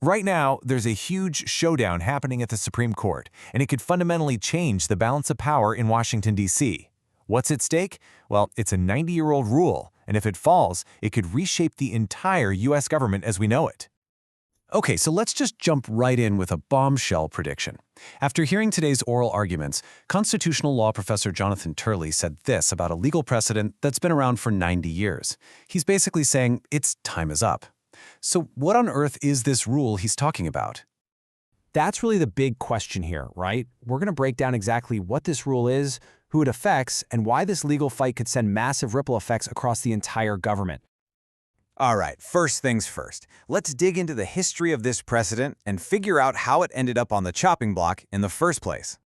Right now, there's a huge showdown happening at the Supreme Court, and it could fundamentally change the balance of power in Washington, D.C. What's at stake? Well, it's a 90-year-old rule, and if it falls, it could reshape the entire U.S. government as we know it. Okay, so let's just jump right in with a bombshell prediction. After hearing today's oral arguments, constitutional law professor Jonathan Turley said this about a legal precedent that's been around for 90 years. He's basically saying its time is up. So what on earth is this rule he's talking about? That's really the big question here, right? We're going to break down exactly what this rule is, who it affects, and why this legal fight could send massive ripple effects across the entire government. All right, first things first. Let's dig into the history of this precedent and figure out how it ended up on the chopping block in the first place.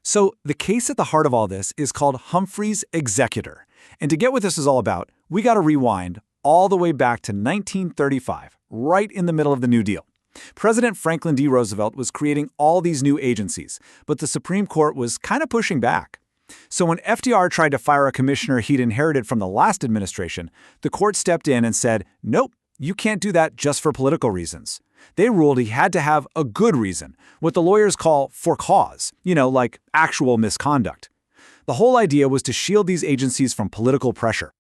So the case at the heart of all this is called Humphrey's Executor. And to get what this is all about, we got to rewind all the way back to 1935, right in the middle of the New Deal. President Franklin D. Roosevelt was creating all these new agencies, but the Supreme Court was kind of pushing back. So when FDR tried to fire a commissioner he'd inherited from the last administration, the court stepped in and said, nope, you can't do that just for political reasons. They ruled he had to have a good reason, what the lawyers call for cause, like actual misconduct. The whole idea was to shield these agencies from political pressure.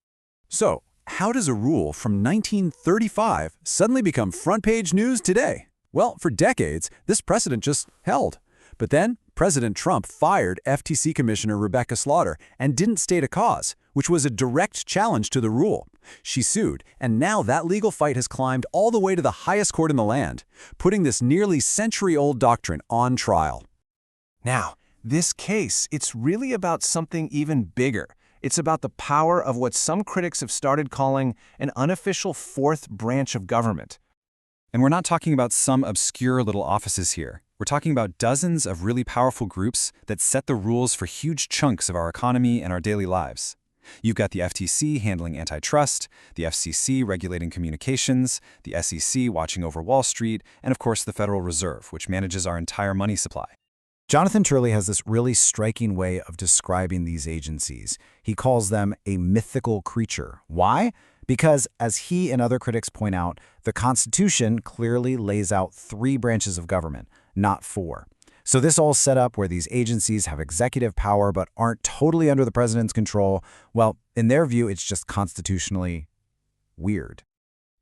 So, how does a rule from 1935 suddenly become front-page news today? Well, for decades, this precedent just held. But then, President Trump fired FTC Commissioner Rebecca Slaughter and didn't state a cause, which was a direct challenge to the rule. She sued, and now that legal fight has climbed all the way to the highest court in the land, putting this nearly century-old doctrine on trial. Now, this case, it's really about something even bigger. It's about the power of what some critics have started calling an unofficial fourth branch of government. And we're not talking about some obscure little offices here. We're talking about dozens of really powerful groups that set the rules for huge chunks of our economy and our daily lives. You've got the FTC handling antitrust, the FCC regulating communications, the SEC watching over Wall Street, and of course the Federal Reserve, which manages our entire money supply. Jonathan Turley has this really striking way of describing these agencies. He calls them a mythical creature. Why? Because, as he and other critics point out, the Constitution clearly lays out 3 branches of government, not 4. So this all set up where these agencies have executive power but aren't totally under the president's control. Well, in their view, it's just constitutionally weird.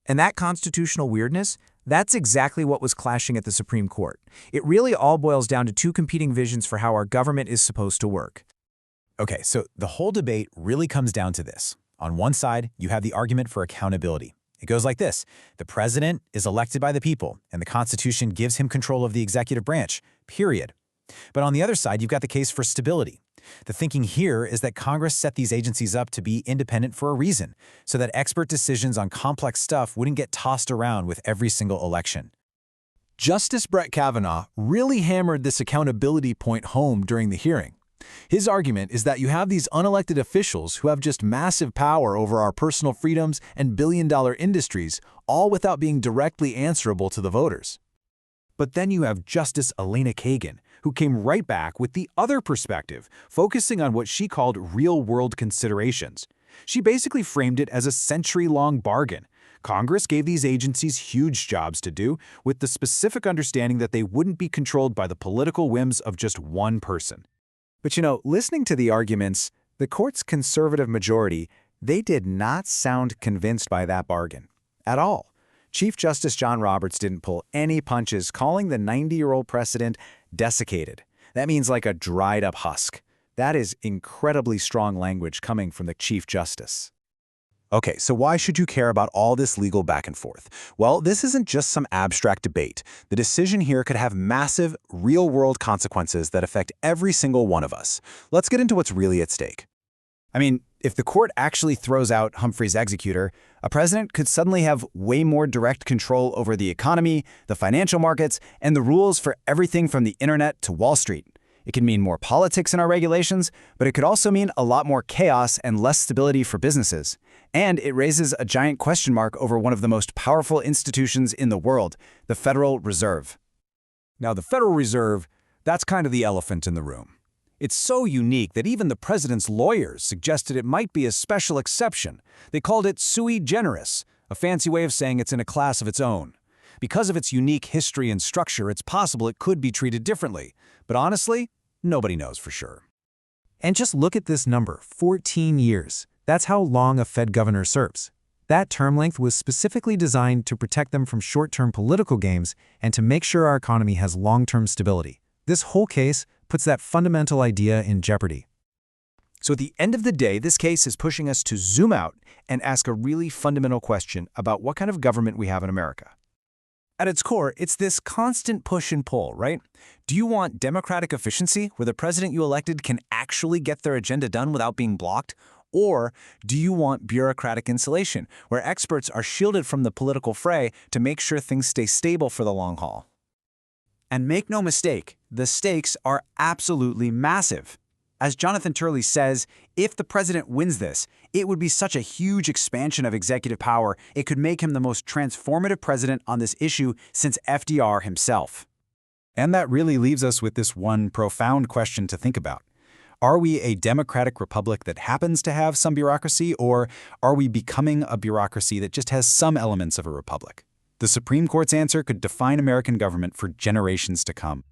And that constitutional weirdness, that's exactly what was clashing at the Supreme Court. It really all boils down to 2 competing visions for how our government is supposed to work. Okay, so the whole debate really comes down to this. On one side, you have the argument for accountability. It goes like this. The president is elected by the people, and the Constitution gives him control of the executive branch, period. But on the other side, you've got the case for stability. The thinking here is that Congress set these agencies up to be independent for a reason, so that expert decisions on complex stuff wouldn't get tossed around with every single election. Justice Brett Kavanaugh really hammered this accountability point home during the hearing. His argument is that you have these unelected officials who have just massive power over our personal freedoms and billion-dollar industries, all without being directly answerable to the voters. But then you have Justice Elena Kagan, who came right back with the other perspective, focusing on what she called real-world considerations. She basically framed it as a century-long bargain. Congress gave these agencies huge jobs to do, with the specific understanding that they wouldn't be controlled by the political whims of just one person. But listening to the arguments, the court's conservative majority, they did not sound convinced by that bargain at all. Chief Justice John Roberts didn't pull any punches, calling the 90-year-old precedent desiccated. That means like a dried-up husk. That is incredibly strong language coming from the Chief Justice. Okay, so why should you care about all this legal back and forth? Well, this isn't just some abstract debate. The decision here could have massive, real-world consequences that affect every single one of us. Let's get into what's really at stake. I mean, if the court actually throws out Humphrey's Executor, a president could suddenly have way more direct control over the economy, the financial markets, and the rules for everything from the internet to Wall Street. It can mean more politics in our regulations, but it could also mean a lot more chaos and less stability for businesses. And it raises a giant question mark over one of the most powerful institutions in the world, the Federal Reserve. Now, the Federal Reserve, that's kind of the elephant in the room. It's so unique that even the president's lawyers suggested it might be a special exception. They called it sui generis, a fancy way of saying it's in a class of its own. Because of its unique history and structure, it's possible it could be treated differently. But honestly, nobody knows for sure. And just look at this number, 14 years. That's how long a Fed governor serves. That term length was specifically designed to protect them from short-term political games and to make sure our economy has long-term stability. This whole case puts that fundamental idea in jeopardy. So at the end of the day, this case is pushing us to zoom out and ask a really fundamental question about what kind of government we have in America. At its core, it's this constant push and pull, right? Do you want democratic efficiency, where the president you elected can actually get their agenda done without being blocked? Or do you want bureaucratic insulation, where experts are shielded from the political fray to make sure things stay stable for the long haul? And make no mistake, the stakes are absolutely massive. As Jonathan Turley says, if the president wins this, it would be such a huge expansion of executive power, it could make him the most transformative president on this issue since FDR himself. And that really leaves us with this one profound question to think about. Are we a democratic republic that happens to have some bureaucracy, or are we becoming a bureaucracy that just has some elements of a republic? The Supreme Court's answer could define American government for generations to come.